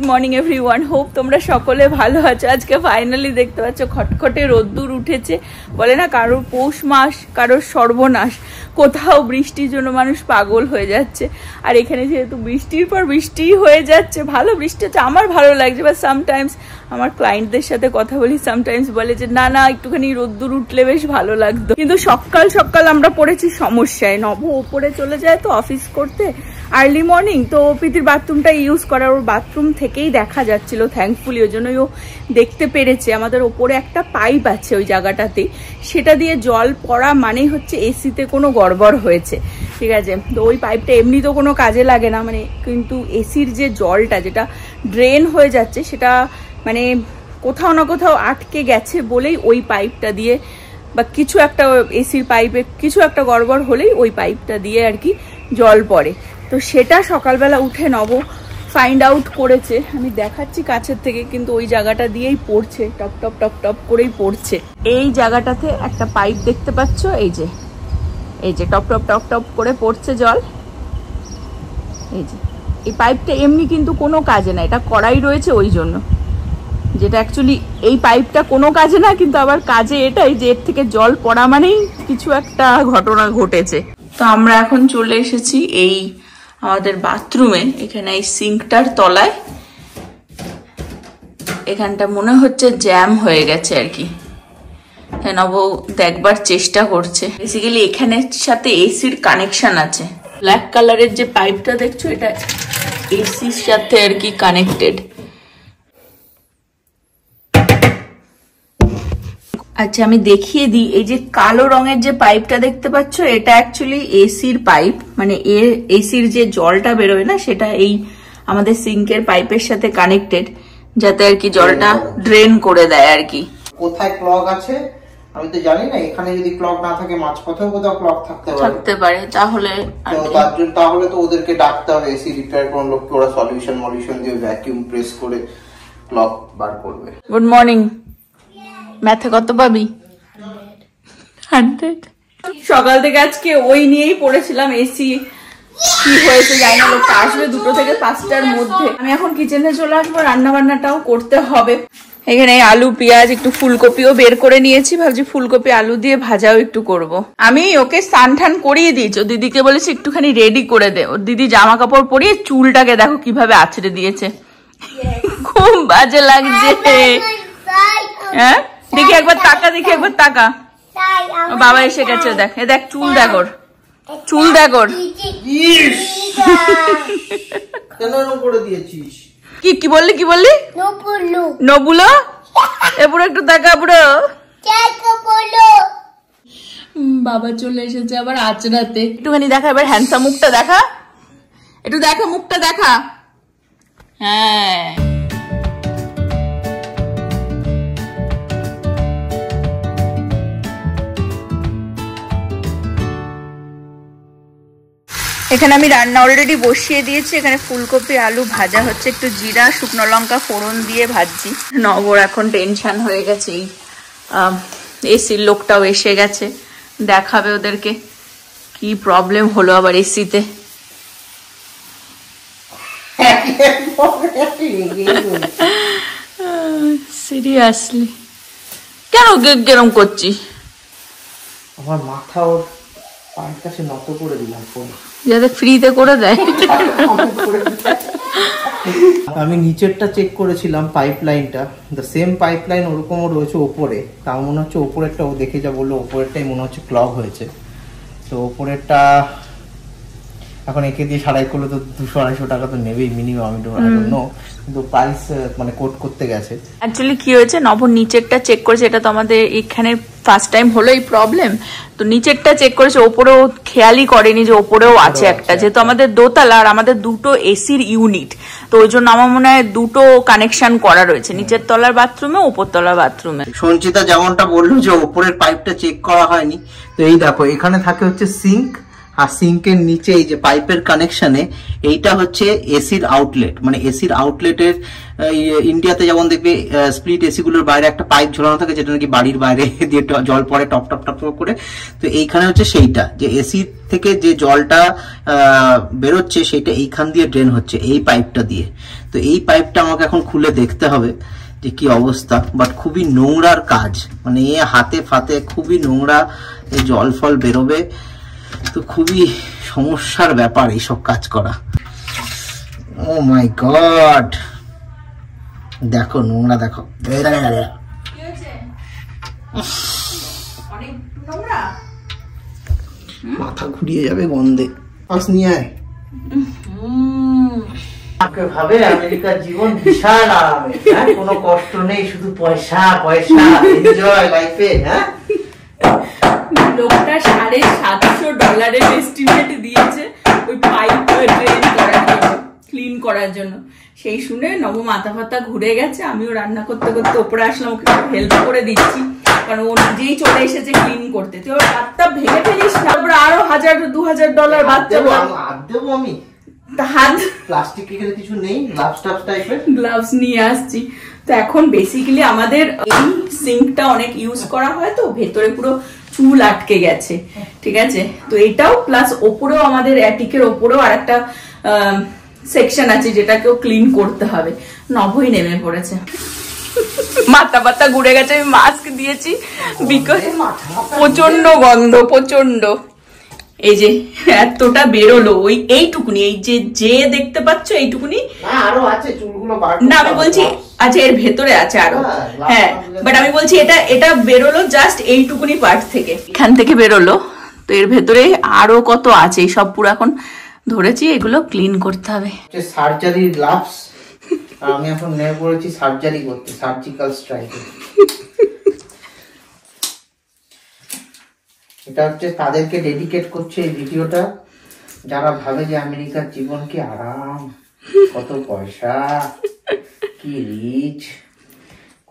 Morning everyone, hope তোমরা সকলে ভালো আছো। আজকে ফাইনালি দেখতে পাচ্ছ খটখটে রোদ্দুর উঠেছে। বলে না কারোর পৌষ মাস, কারোর সর্বনাশ, কোথাও বৃষ্টির জন্য মানুষ পাগল হয়ে যাচ্ছে। আর এখানে যেহেতু বৃষ্টির পর বৃষ্টি হয়ে যাচ্ছে, ভালো বৃষ্টি হচ্ছে, আমার ভালো লাগছে। বা সামটাইমস আমার ক্লায়েন্টদের সাথে কথা বলি, সামটাইমস বলে যে না না একটুখানি রোদ্দুর উঠলে বেশ ভালো লাগতো। কিন্তু সকাল সকাল আমরা পড়েছি সমস্যায়। নব ওপরে চলে যায় তো অফিস করতে আর্লি মর্নিং, তো প্রীতির বাথরুমটা ইউজ করার, ওর বাথরুম থেকেই দেখা যাচ্ছিল থ্যাঙ্কফুলি, ওই জন্যই ও দেখতে পেরেছে। আমাদের ওপরে একটা পাইপ আছে ওই জায়গাটাতেই, সেটা দিয়ে জল পড়া মানেই হচ্ছে এসিতে কোনো গড়বড় হয়েছে, ঠিক আছে। তো ওই পাইপটা এমনি তো কোনো কাজে লাগে না, মানে কিন্তু এসির যে জলটা যেটা ড্রেন হয়ে যাচ্ছে সেটা মানে কোথাও না কোথাও আটকে গেছে বলেই ওই পাইপটা দিয়ে, বা কিছু একটা এসির পাইপে কিছু একটা গড়বড় হলেই ওই পাইপটা দিয়ে আর কি জল পড়ে। তো সেটা সকালবেলা উঠে নব ফাইন্ড আউট করেছে, আমি দেখাচ্ছি কাছের থেকে, কিন্তু ওই জায়গাটা দিয়েই পড়ছে, টপ টপ টপ টপ করেই পড়ছে। এই জায়গাটাতে একটা পাইপ দেখতে পাচ্ছ, এই যে টপ টপ টপ টপ করে পড়ছে জল। এই যে এই পাইপটা এমনি কিন্তু কোনো কাজে না, এটা করাই রয়েছে ওই জন্য, যেটা অ্যাকচুয়ালি এই পাইপটা কোনো কাজে না, কিন্তু আবার কাজে এটাই যে এর থেকে জল পড়া মানেই কিছু একটা ঘটনা ঘটেছে। তো আমরা এখন চলে এসেছি এই আমাদের বাথরুমে, এখানে এই সিঙ্কটার তলায়। এখানটা মনে হচ্ছে জ্যাম হয়ে গেছে আর কি, নব দেখবার চেষ্টা করছে। বেসিক্যালি এখানের সাথে এসির কানেকশন আছে। ব্ল্যাক কালারের যে পাইপটা দেখছো, এটা এসির সাথে আর কি কানেক্টেড। আচ্ছা আমি দেখিয়ে দিই, এই যে কালো রঙের যে পাইপটা দেখতে পাচ্ছ, এটা অ্যাকচুয়ালি এসির পাইপ, মানে এসির যে জলটা বেরোয় না, সেটা এই আমাদের সিঙ্কের পাইপের সাথে কানেক্টেড, যাতে আর কি জলটা ড্রেন করে দেয় আর কি। কোথায় ক্লগ আছে আমি তো জানি না, এখানে যদি ক্লগ না থাকে মাঝপথেও কোথাও ক্লগ থাকতে পারে, তাহলে তো ওদেরকে ডাকতে হবে, এসি রিপেয়ার কোন লোককে, ওরা সলিউশন দিয়ে ভ্যাকিউম প্রেস করে ক্লগ বার করবে। Good morning. ম্যাথে কত পাবি? 100। সকাল থেকে আজকে ওই নিয়েই পড়েছিলাম, এসি কি হয়েছে জানি না, লোকটা আসবে 2টো থেকে 5টার মধ্যে। আমি এখন কিচেনে চলে আসবো, রান্না বান্নাটাও করতে হবে। এখানে আলু পেঁয়াজ একটু ফুলকপিও বের করে নিয়েছি, ভাবছি ফুলকপি আলু দিয়ে ভাজাও একটু করব। আমি ওকে স্নান টান করিয়ে দিয়েছি, দিদিকে বলেছি একটুখানি রেডি করে দে। ওর দিদি জামা কাপড় পরিয়ে চুলটাকে দেখো কিভাবে আছড়ে দিয়েছে, খুব বাজে লাগছে। হ্যাঁ দেখি একবার তাকা, দেখি একবার তাকা। বাবা এসে গেছে, দেখ দেখ চুল, দেখ ওর চুল, দেখ ওর। কি কি বললি, কি বললি? নবুলো এবার একটু দেখা বুড়ো। বাবা চলে এসেছে আবার আচড়াতে। একটুখানি দেখা, এবার হ্যান্ডসাম মুখটা দেখা, একটু দেখা মুখটা দেখা। হ্যাঁ এখানে আমি রান্না অলরেডি বসিয়ে দিয়েছি। এখানে ফুলকপি আলু ভাজা হচ্ছে, একটু জিরা শুকনো লঙ্কা ফোড়ন দিয়ে ভাজছি। নবর এখন টেনশন হয়ে গেছে, এসির লোকটাও এসে গেছে, দেখাবে ওদেরকে কি প্রবলেম হলো আবার এসিতে। সিরিয়াসলি কেন কেরম করছিস? আমার মাথা ওর পায়ের কাছে নত করে দিলাম, যাতে ফ্রিতে করে দেয়। আমি নিচেরটা চেক করেছিলাম, পাইপ লাইনটা সেম পাইপ লাইন ওরকমও রয়েছে ওপরে, তাও মনে হচ্ছে ওপরেরটা ও দেখে যা বললো ওপরেরটাই মনে হচ্ছে ক্লগ হয়েছে। তো ওপরেরটা এখন একে দিয়ে সারাই করলে তো 200-250 টাকা তো নেবেই মিনিমাম, আমি নো, কিন্তু প্রাইস মানে কোট করতে গেছে। অ্যাকচুয়ালি কি হয়েছে, নব নিচেরটা চেক করেছে, এটা তো আমাদের এখানে ফার্স্ট টাইম হলো এই প্রবলেম। তো নিচেরটা চেক করেছে, ওপরেও খেয়ালই করেনি যে ওপরেও আছে একটা, যেহেতু আমাদের দোতলা আর আমাদের 2টো এসির ইউনিট, তো ওই জন্য আমার মনে হয় 2টো কানেকশন করা রয়েছে, নিচের তলার বাথরুমে উপর তলার বাথরুমে। সঞ্চিতা যেমনটা বললো যে ওপরের পাইপটা চেক করা হয়নি, তো এই দেখো এখানে থাকে হচ্ছে সিঙ্ক আর সিঙ্কের নিচে এই যে পাইপের কানেকশনে এইটা হচ্ছে এসির আউটলেট, মানে এসির আউটলেটের ইন্ডিয়াতে যেমন দেখবে স্প্লিট এসি গুলোর বাইরে একটা পাইপ ঝোলানো থাকে যেটা নাকি বাড়ির বাইরে দিয়ে জল পড়ে টপ টপ টপ টপ করে। তো এইখানে হচ্ছে সেইটা, যে এসি থেকে যে জলটা বেরোচ্ছে সেটা এইখান দিয়ে ড্রেন হচ্ছে এই পাইপটা দিয়ে। তো এই পাইপটা আমাকে এখন খুলে দেখতে হবে যে কি অবস্থা, বাট খুবই নোংরার কাজ, মানে এ হাতে ফাতে খুবই নোংরা জল ফল বেরোবে, তো খুবই সমস্যার ব্যাপার এইসব কাজ করা। ও মাই গড, দেখো নোংরা, দেখো মাথা ঘুরিয়ে যাবে গন্ধে। পাস নিয়ে আয়। ভাবে আমেরিকার জীবন বিশাল আরামে, কোনো কষ্ট নেই, শুধু পয়সা পয়সা, এনজয় লাইফে। হ্যাঁ, লোকটা $750 এস্টিমেট দিয়েছে ওই পাইপ ড্রেন করার জন্য, ক্লিন করার জন্য। সেই শুনে নব মাথা ফাতা ঘুরে গেছে। আমিও রান্না করতে করতে ওপরে আসলাম, ওকে হেল্প করে দিচ্ছি, কারণ ও নিজেই চলে এসেছে ক্লিন করতে। তুই ওর হাতটা ভেঙে ফেলিস না, তারপরে আরো $1000-2000 বাচ্চা দেবো আমি। হাত প্লাস্টিক এখানে কিছু নেই, গ্লাভস নিয়ে আসছি। তো এখন বেসিক্যালি আমাদের এই সিঙ্কটা অনেক ইউজ করা হয়, তো ভেতরে পুরো চুল আটকে গেছে, ঠিক আছে। তো এটাও প্লাস ওপরেও আমাদের অ্যাটিকের ওপরেও আর একটা সেকশন আছে যেটাকেও ক্লিন করতে হবে। নভই নেমে পড়েছে, মাথা পাতা ঘুরে গেছে। আমি মাস্ক দিয়েছি বিকজ প্রচন্ড গন্ধ, প্রচন্ড। এই যে এতটা বেরোলো, ওই এইটুকুনি, এই যে দেখতে পাচ্ছ এইটুকুনি, আরো আছে চুলগুলো। না আমি বলছি আচ্ছা এর ভেতরে আছে আরো, হ্যাঁ, বাট আমি বলছি এটা বেরোলো জাস্ট এইটুকুনি পার্ট থেকে, এখান থেকে বেরোলো। তো এর ভেতরে আরো কত আছে, সব পুরো এখন ধরেছি, এগুলো ক্লিন করতে হবে। সার্জারি গ্লাভস, আমি এখন নেমে পড়েছি সার্জারি করতে, সার্জিক্যাল স্ট্রাইকে। এটা হচ্ছে তাদেরকে ডেডিকেট করছে এই ভিডিওটা যারা ভাবে যে আমেরিকার জীবন কি আরাম, কত পয়সা, কি রিচ।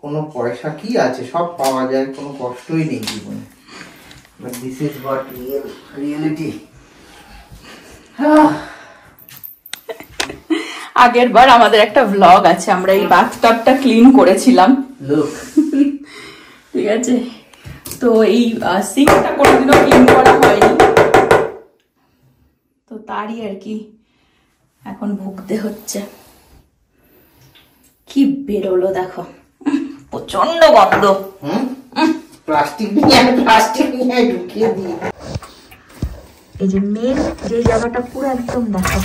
কোনো পয়সা কি আছে, সব পাওয়া যায়, কোনো কষ্টই নেই জীবনে। But this is what reality. আগের বার আমাদের একটা ভ্লগ আছে, আমরা এই বাথটাবটা ক্লিন করেছিলাম, ঠিক আছে। তো এই সিঙ্কটা কোনোদিনও ক্লিন করা হয়নি, তো তারই আর কি এখন ভুগতে হচ্ছে। কি বেরোলো দেখো, প্রচন্ড গন্ধ। প্লাস্টিক নিয়ে ঢুকিয়ে দিই। এই যে মেন যে জায়গাটা পুরো একদম দেখো,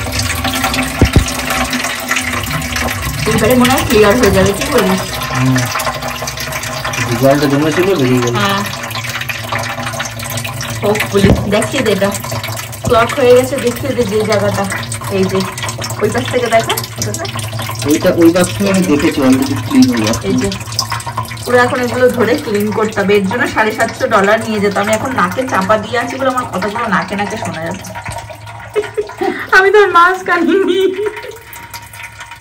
এইবারে মনে হয় ক্লিয়ার হয়ে যাবে, কি বলিস? জলটা জমেছিল, বেরিয়ে গেল। হোপফুলি দেখিয়ে দে, এটা ক্লক হয়ে গেছে, দেখিয়ে দে যে জায়গাটা। এই যে ওই পাশ থেকে দেখো, ওই পাশ থেকে আমি দেখেছি অলরেডি ক্লিন হয়ে গেছে। এই যে পুরো এখন এগুলো ধরে ক্লিন করতে হবে, এর জন্য $750 নিয়ে যেত। আমি এখন নাকে চাপা দিয়ে আছি বলে আমার কথাগুলো নাকে নাকে শোনা যাচ্ছে। আমি তো মাস্ক আনিনি।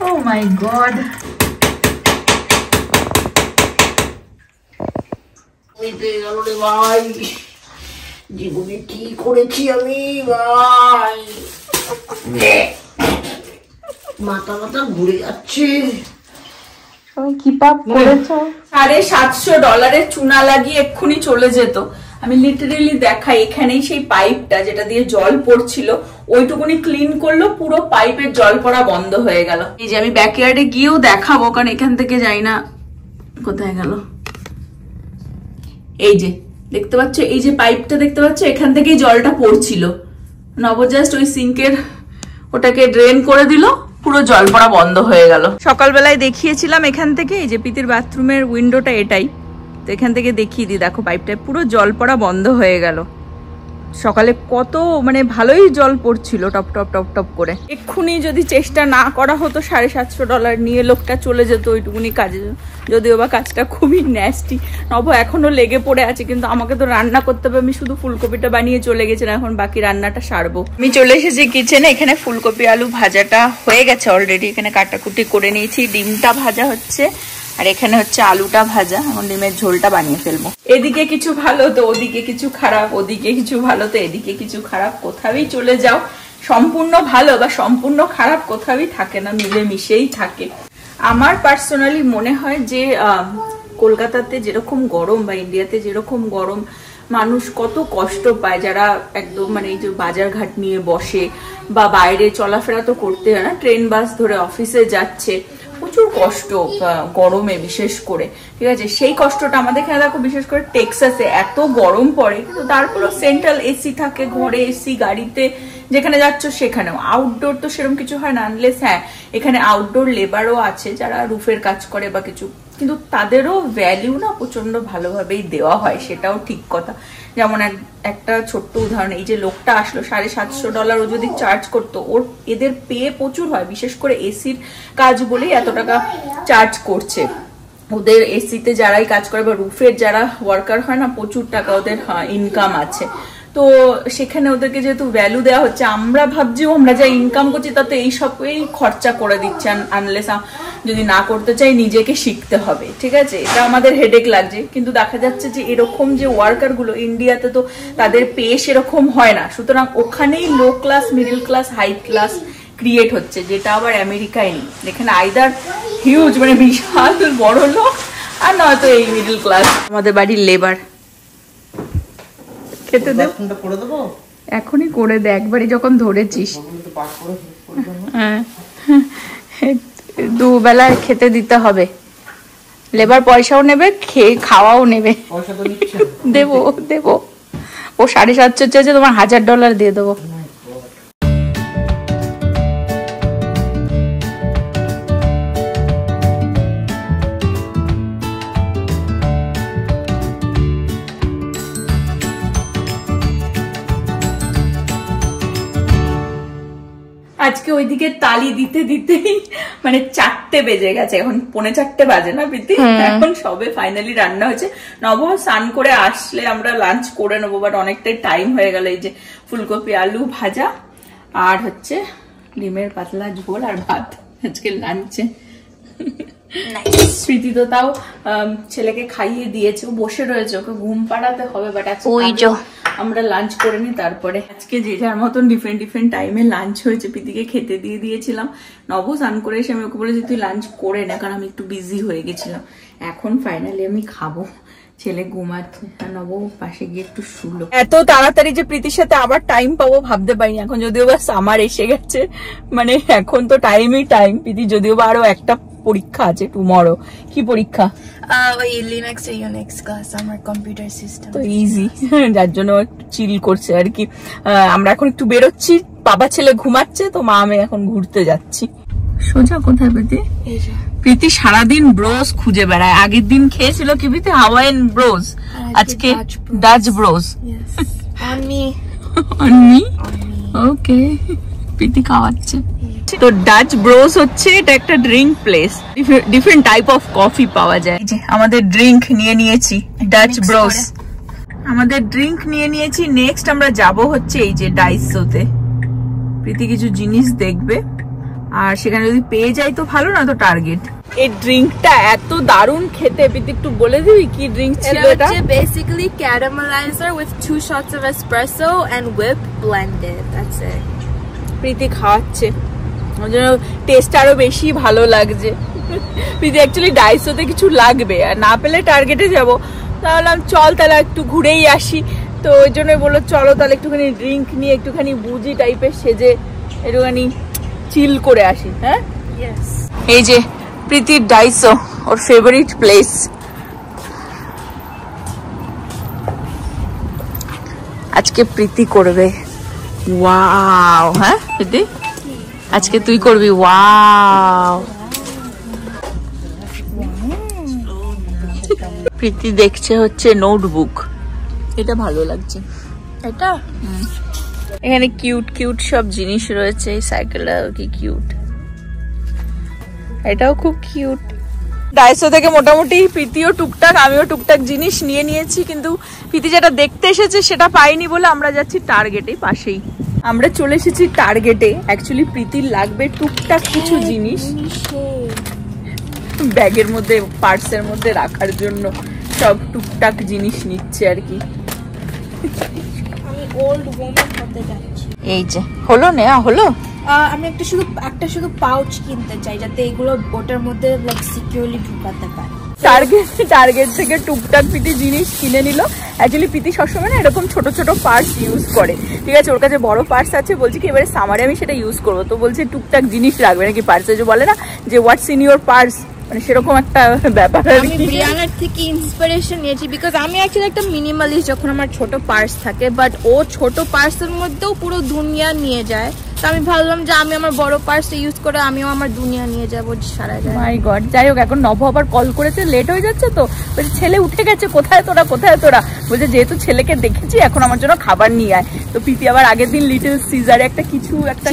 ও মাই গড, ভাই জীবনে কি করেছি আমি ভাই, মাথা ঘুরে যাচ্ছে। কি পাপ করেছো? $750 চুনা লাগিয়ে এক্ষুনি চলে যেত। আমি লিটারেলি দেখাই, এখানেই সেই পাইপটা যেটা দিয়ে জল পড়ছিল ওইটুকুনি ক্লিন করলো, পুরো পাইপের জল পড়া বন্ধ হয়ে গেল। এই যে আমি ব্যাকইয়ার্ডে গিয়েও দেখাবো, কারণ এখান থেকে যাই না, কোথায় গেল, এই যে দেখতে পাচ্ছ, এই যে পাইপটা দেখতে পাচ্ছ, এখান থেকেই জলটা পড়ছিল। নবজাস্ট ওই সিঙ্কের ওটাকে ড্রেন করে দিল, পুরো জল পড়া বন্ধ হয়ে গেল। সকালবেলায় দেখিয়েছিলাম এখান থেকে, এই যে পিতির বাথরুমের উইন্ডোটা এটাই, তো এখান থেকে দেখিয়ে দিই, দেখো পাইপটা পুরো জল পড়া বন্ধ হয়ে গেল। সকালে কত মানে ভালোই জল পড়ছিল টপ টপ টপ টপ করে। এক্ষুনি যদি চেষ্টা না করা হতো $750 নিয়ে লোকটা চলে যেত ওইটুকুনি কাজে, যদিও বা কাজটা খুবই ন্যাস্টি। নব এখনো লেগে পড়ে আছে, কিন্তু আমাকে তো রান্না করতে হবে। আমি শুধু ফুলকপিটা বানিয়ে চলে গেছিলাম, এখন বাকি রান্নাটা সারবো। আমি চলে এসেছি কিচেনে, এখানে ফুলকপি আলু ভাজাটা হয়ে গেছে অলরেডি, এখানে কাটাকুটি করে নিয়েছি, ডিমটা ভাজা হচ্ছে, আর এখানে হচ্ছে আলুটা ভাজা, এখন ডিমের ঝোলটা বানিয়ে ফেলবো। এদিকে কিছু ভালো তো ওদিকে কিছু খারাপ, ওদিকে কিছু ভালো তো এদিকে কিছু খারাপ। কোথাওই চলে যাও সম্পূর্ণ ভালো বা সম্পূর্ণ খারাপ কোথাওই থাকে না, মিলেমিশেই থাকে। আমার পার্সোনালি মনে হয় যে কলকাতাতে যেরকম গরম বা ইন্ডিয়াতে যেরকম গরম, মানুষ কত কষ্ট পায় যারা একদম মানে এই যে বাজার ঘাট নিয়ে বসে বা বাইরে চলাফেরা তো করতে হয় না, ট্রেন বাস ধরে অফিসে যাচ্ছে, প্রচুর কষ্ট গরমে বিশেষ করে, ঠিক আছে। সেই কষ্টটা আমাদের এখানে দেখো, বিশেষ করে টেক্সাসে এত গরম পড়ে কিন্তু তারপরেও সেন্ট্রাল এসি থাকে, ঘরে এসি, গাড়িতে যেখানে যাচ্ছ সেখানেও। আউটডোর তো সেরকম কিছু হয় না, আনলেস হ্যাঁ এখানে আউটডোর লেবারও আছে যারা রুফের কাজ করে বা কিছু, কিন্তু তাদেরও ভ্যালিউ না প্রচন্ড ভালোভাবেই দেওয়া হয়, সেটাও ঠিক কথা। যেমন একটা ছোট্ট উদাহরণ, এই যে লোকটা আসলো $750 ও যদি চার্জ করতো, ওর এদের পে প্রচুর হয়, বিশেষ করে এসির কাজ বলেই এত টাকা চার্জ করছে। ওদের এসিতে যারাই কাজ করে বা রুফের যারা ওয়ার্কার হয় না, প্রচুর টাকা ওদের ইনকাম আছে। তো সেখানে ওদেরকে যেহেতু ভ্যালু দেওয়া হচ্ছে, আমরা ভাবছি আমরা যা ইনকাম করছি তাতে এইসবই খরচা করে দিচ্ছে, আনলেস যদি না করতে চাই নিজেকে শিখতে হবে, ঠিক আছে। এটা আমাদের হেডেক লাগছে, কিন্তু দেখা যাচ্ছে যে এরকম যে ওয়ার্কার গুলো ইন্ডিয়াতে তো তাদের পে সেরকম হয় না, সুতরাং ওখানেই low class, middle class, high class create হচ্ছে, যেটা আবার আমেরিকায় নেই। এখানে আইদার হিউজ মানে বিশাল বড় লোক, আর নয়তো এই মিডল ক্লাস। আমাদের বাড়ির লেবার খেতে দেবো, এখনই করে দে, একবারই যখন ধরেছিস। হ্যাঁ, দুবেলায় খেতে দিতে হবে, লেবার পয়সাও নেবে, খাওয়াও নেবে। দেবো দেবো, ও $750 চাইছে, তোমার $1000 দিয়ে দেবো। আজকে ওইদিকে তালি দিতে দিতেই মানে 4টে বেজে গেছে, এখন 3:45 বাজে না প্রীতি, এখন সবে ফাইনালি রান্না হয়েছে। নব স্নান করে আসলে আমরা লাঞ্চ করে নেবো, বাট অনেকটাই টাইম হয়ে গেল। এই যে ফুলকপি আলু ভাজা আর হচ্ছে ডিমের পাতলা ঝোল আর ভাত আজকে লাঞ্চে। প্রীতি তো তাও ছেলেকে খাইয়ে দিয়েছে, ও বসে রয়েছে, ওকে ঘুম পাড়াতে হবে, বাট আমরা লাঞ্চ করে নি। তারপরে আজকে যে যার মতন ডিফারেন্ট ডিফারেন্ট টাইমে লাঞ্চ হয়েছে। প্রীতিকে খেতে দিয়ে দিয়েছিলাম, নব স্নান করে এসে আমি ওকে বলেছি তুই লাঞ্চ করে না, কারণ আমি একটু বিজি হয়ে গেছিলাম। এখন ফাইনালি আমি খাবো, ছেলে ঘুমাচ্ছে, নব পাশে গিয়ে একটু শুলো। এত তাড়াতাড়ি যে প্রীতির সাথে আবার টাইম পাবো ভাবতে পারিনি। এখন যদিও বা সামার এসে গেছে, মানে এখন তো টাইমই টাইম। প্রীতি যদিও বা আরো একটা পরীক্ষা আছে টুমরো। কি পরীক্ষা? লিনাক্স এ ইউনিক্স ক্লাস, আমার কম্পিউটার সিস্টেম। তো ইজি, যার জন্য একটু চিল করছে আর কি। আমরা এখন একটু বেরোচ্ছি, বাবা ছেলে ঘুমাচ্ছে, তো মা আমি এখন ঘুরতে যাচ্ছি। সোজা কোথায় প্রীতি? প্রীতি সারাদিন ব্রোস খুঁজে বেড়ায়। আগের দিন খেয়েছিল কি প্রীতি? হাওয়াইয়ান ব্রোস, আজকে Dutch bros. On me okay, Priti খাওয়াচ্ছে। তো ডাচ ব্রোস হচ্ছে এটা একটা drink place, different type of coffee পাওয়া যায়। এই যে আমাদের ড্রিঙ্ক নিয়ে নিয়েছি, ডাচ ব্রোস আমাদের ড্রিঙ্ক নিয়ে নিয়েছি। নেক্সট আমরা যাব হচ্ছে এই যে ডাইসোতে, প্রীতি কিছু জিনিস দেখবে, আর সেখানে যদি পেয়ে যাই তো ভালো, না তো টার্গেট। এই ড্রিঙ্কটা এত দারুণ খেতে, প্রীতি একটু বলে দিবি কি ড্রিঙ্ক ছিল এটা? Basically caramelizer with 2 shots of espresso and whip blended, that's it. Priti খাওয়াচ্ছে, ওর জন্য টেস্ট আরো বেশি ভালো লাগছে। প্রীতি অ্যাকচুয়ালি ডাইসোতে কিছু লাগবে, আর না পেলে টার্গেটে যাব। তাহলে চল তাহলে একটু ঘুরেই আসি, তো ওই জন্যই বললো চলো তাহলে একটুখানি ড্রিঙ্ক নিয়ে একটুখানি বুঝি টাইপের সেজে একটুখানি চিল করে আসি। হ্যাঁ, এই যে প্রীতির ডাইসো, ওর ফেভারিট প্লেস। আজকে প্রীতি করবে ওয়াও। হ্যাঁ প্রীতি, আজকে তুই করবি ওয়াও। প্রীতি দেখছে হচ্ছে নোটবুক, এটা ভালো লাগছে। এটা এখানে কিউট কিউট সব জিনিস রয়েছে। এই সাইকেলটা কি কিউট, এটাও খুব কিউট। ডাইসো থেকে মোটামুটি প্রীতিও টুকটাক, আমিও টুকটাক জিনিস নিয়ে নিয়েছি, কিন্তু প্রীতি যেটা দেখতে এসেছে সেটা পাইনি বলে আমরা যাচ্ছি টার্গেটে, পাশেই। আমরা চলে এসেছি টার্গেটে। অ্যাকচুয়ালি প্রীতির লাগবে টুকটাক কিছু জিনিস, ব্যাগের মধ্যে পার্সের মধ্যে রাখার জন্য সব টুকটাক জিনিস নিচ্ছে আর কি। আমি ওল্ড ওম্যান হতে যাচ্ছি। এই যে হলো নেওয়া হলো। আমি একটা শুধু পাউচ কিনতে চাই যাতে এগুলো ওটার মধ্যে লাইক সিকিউরলি ঢুকাতে পারি। টার্গেট থেকে টুকটাক পিটি জিনিস কিনে নিল। অ্যাকচুয়ালি পিতি সবসময় না এরকম ছোট ছোট পার্স ইউজ করে, ঠিক আছে, ওর কাছে বড় পার্স আছে, বলছি কি এবারে সামারে আমি সেটা ইউজ করবো, তো বলছে টুকটাক জিনিস রাখবে নাকি পার্সে, যে বলে না যে হোয়াটস ইন ইউর পার্স, মানে সেরকম একটা ব্যাপার। আমি ব্রিয়ানার থেকে ইন্সপিরেশন নিয়েছি বিকজ আমি অ্যাকচুয়ালি একটা মিনিমালিস্ট যখন আমার ছোট পার্স থাকে, বাট ও ছোট পার্সের মধ্যেও পুরো দুনিয়া নিয়ে যায়। তো আমি ভাবলাম যে আমি আমার বড় পার্সটা ইউজ করে আমিও আমার দুনিয়া নিয়ে যাবো সারা যায়। মাই গড, যাই হোক এখন নভ আবার কল করেছে, লেট হয়ে যাচ্ছে, তো বলছে ছেলে উঠে গেছে, কোথায় তোরা কোথায় তোরা, বলছে যেহেতু ছেলেকে দেখেছি এখন আমার জন্য খাবার নিয়ে আয়। তো প্রীতি আবার আগের দিন লিটল সিজারে একটা কিছু একটা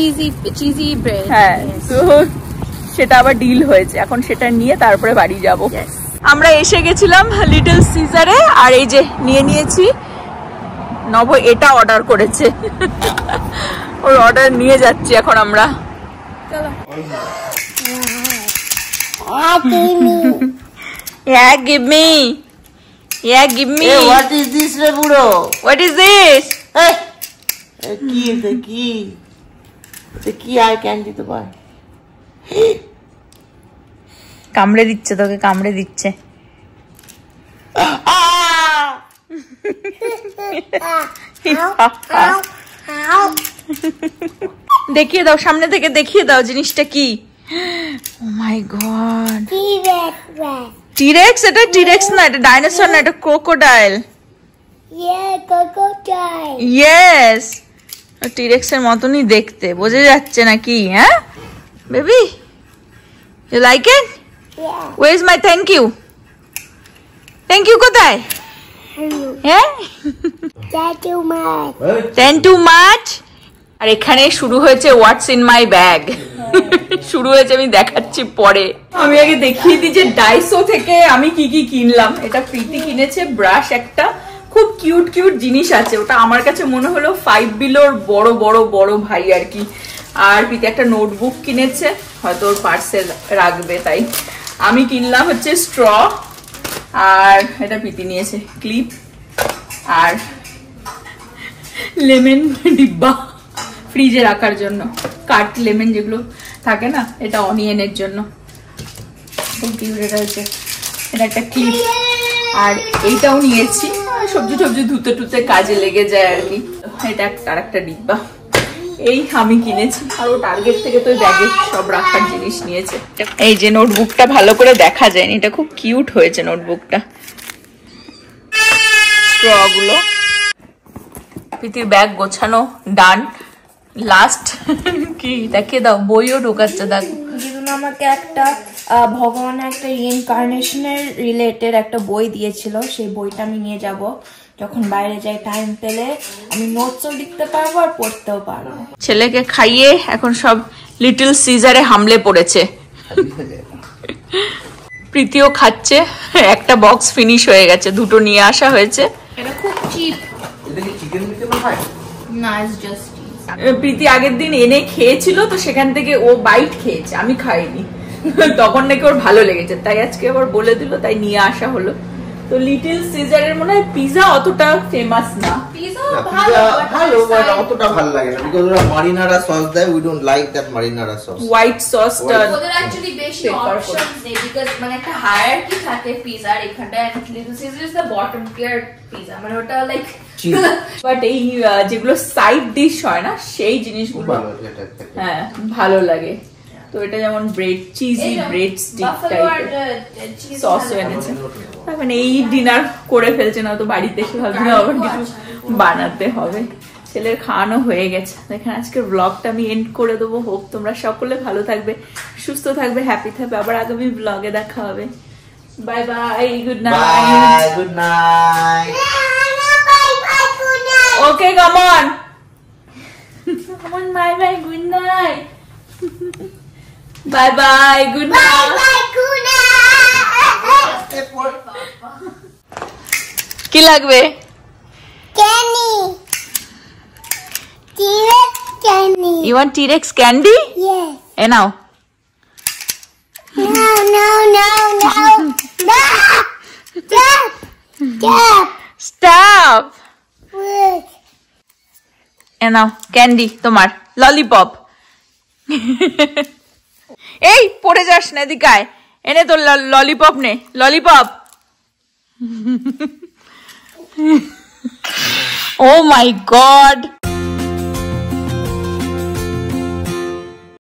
চিজি ব্রেড, হ্যাঁ, তো সেটা আবার ডিল হয়েছে, এখন সেটা নিয়ে তারপরে বাড়ি যাব। আমরা এসে গেছিলাম লিটল সিজারে, আর এই যে নিয়ে নিয়েছি, নব এটা অর্ডার করেছে, ওর অর্ডার নিয়ে যাচ্ছি এখন আমরা। Yeah, give me. Yeah, give me. Hey, what is this, re budo? What is this? Hey, কি আই ক্যান্ডি তো ভাই কামড়ে দিচ্ছে তোকে, কামড়ে দিচ্ছে। দেখিয়ে দাও, সামনে থেকে দেখিয়ে দাও জিনিসটা কি। ও মাই গড, টিরেক্স। এটা টিরেক্স না, এটা ডাইনোসর না, এটা ক্রোকোডাইল। ইয়েস, টিরেক্স এর মতনই দেখতে, বোঝা যাচ্ছে নাকি? হ্যাঁ baby, you like it? Way is my thank you? Thank you কোথায়? হ্যাঁ, থ্যাংক টু মাচ। আর এখানে শুরু হয়েছে হোয়াটস ইন মাই ব্যাগ, শুরু হয়েছে, আমি দেখাচ্ছি পরে। আমি আগে দেখিয়ে দিই যে ডাইসো থেকে আমি কি কি কিনলাম। এটা প্রীতি কিনেছে ব্রাশ, একটা খুব কিউট কিউট জিনিস আছে, ওটা আমার কাছে মনে হলো 5 বিলোর বড় বড় বড় ভাই আর কি। আর প্রীতি একটা নোটবুক কিনেছে, হয়তো ওর পার্সে রাখবে, তাই। আমি কিনলাম হচ্ছে স্ট্র, আর এটা প্রীতি নিয়েছে ক্লিপ, আর লেমন ডিব্বা ফ্রিজে রাখার জন্য, কাট লেমন যেগুলো থাকে না, এটা অনিয়নের জন্য। খুব কিউট এটা হচ্ছে, এটা একটা ক্লিপ। আর এইটাও নিয়েছি, সবজি টবজি ধুতে টুতে কাজে লেগে যায় আর কি। এটা আর একটা ডিব্বা, এই আমি কিনেছি। আর ও টার্গেট থেকে তো ব্যাগে সব রাখার জিনিস নিয়েছে। এই যে নোটবুকটা ভালো করে দেখা যায়নি, এটা খুব কিউট হয়েছে নোটবুকটা। স্ট্রগুলো, প্রীতির ব্যাগ গোছানো ডান। লাস্ট কি দেখিয়ে দাও, বইও ঢোকাচ্ছে, দেখো আমাকে একটা ভগবানের একটা রিইনকার্নেশনের রিলেটেড একটা বই দিয়েছিল, সেই বইটা আমি নিয়ে যাব যখন বাইরে যাই। টাইম পেলে আমি নোটসও লিখতে পারবো আর পড়তেও পারবো। ছেলেকে খাইয়ে এখন সব লিটল সিজারে হামলে পড়েছে, প্রীতিও খাচ্ছে। একটা বক্স ফিনিশ হয়ে গেছে, দুটো নিয়ে আসা হয়েছে। এটা খুব চিপ না, ইটস জাস্ট প্রীতি আগের দিন এনে খেয়েছিল, তো সেখান থেকে ও বাইট খেয়েছে, আমি খাইনি, তখন নাকি ওর ভালো লেগেছে, তাই আজকে আবার বলে দিল, তাই নিয়ে আসা হলো। তো লিটল সিজারের মনে হয় পিজা অতটা ফেমাস না, ভালো বাট অতটা ভালো লাগে না, বিকজ ওরা মারিনারা সস দেয়, we don't like that marinara sauce. White সসটা ওদের অ্যাকচুয়ালি বেশি অপশনস নেই, বিকজ মানে একটা হায়ারার্কি থাকে পিজার এখানটা, and little Caesar is the bottom tier pizza, মানে ওটা লাইক। বাট এই যেগুলো সাইড ডিশ হয় না, সেই জিনিসগুলো হ্যাঁ ভালো লাগে। তো এটা যেমন ব্রেড, চিজি ব্রেড স্টিক টাইপের সস এনেছে। মানে এই ডিনার করে ফেলছে না, তো বাড়িতে এসে ভাবছি আবার কিছু বানাতে হবে। ছেলের খাওয়ানো হয়ে গেছে, এখানে আজকের ব্লগটা আমি এন্ড করে দেবো। হোপ তোমরা সকলে ভালো থাকবে, সুস্থ থাকবে, হ্যাপি থাকবে। আবার আগামী ব্লগে দেখা হবে। Bye bye, good night. Good night. Okay, come on. Come on, bye bye, good night. Bye bye, good night. Bye bye, good night. কি লাগবে? Candy. T-Rex candy. You want T-Rex candy? Yes. Now. no, no, no. Stop. Stop. Stop. Wait. A now candy তোমার, lollipop. এই পড়ে যাস না, এদিকে আয়, এনে তোর ললিপপ নে, ললিপপ। ও মাই গড।